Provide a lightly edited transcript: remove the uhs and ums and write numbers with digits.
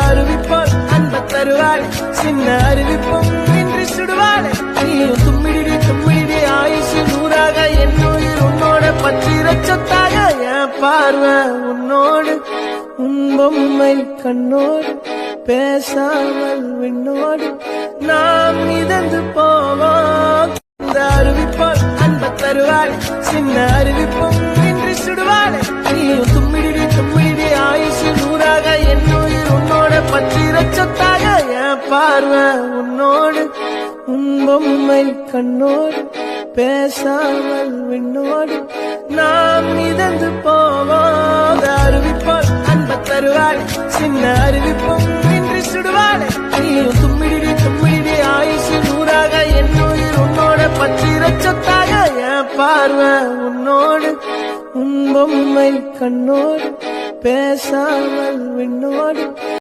அறிவிப்பால் அன்ப தருவாள் சின்ன அறிவிப்பும் இன்றி சுடுவாள் நீயும் தும்மிடி ஆயுசு நூறாக என் உயிர் உன்னோட பற்றிர சொத்தாக என் பார்வை உன்னோடு உன் பொம்மை கண்ணோடு பேசாமல் விண்ணோடு நாம் மிதந்து போவோம் அறிவிப்பால் அன்ப தருவாள் சின்ன அறிவிப்பும் இன்றி சுடுவாள் நீயும் தும்மிடி ஆயுசு நூறாக என் உயிர் உன்னோட பற்றிர சொத்தாக என் பார்வை உன்னோடு உன் பொம்மை கண்ணோடு பேசாமல் விண்ணோடு நாம் மிதந்து போவோம் அறிவிப்பால் அன்ப தருவாள் சின்ன அறிவிப்பும் இன்றி சுடுவாள் நீயும் தும்மிடி ஆயுசு நூறாக என் உயிர் உன்னோட பற்றிர சொத்தாக என் பார்வை உன்னோடு உன் பொம்மை கண்ணோடு பேசாமல் விண்ணோடு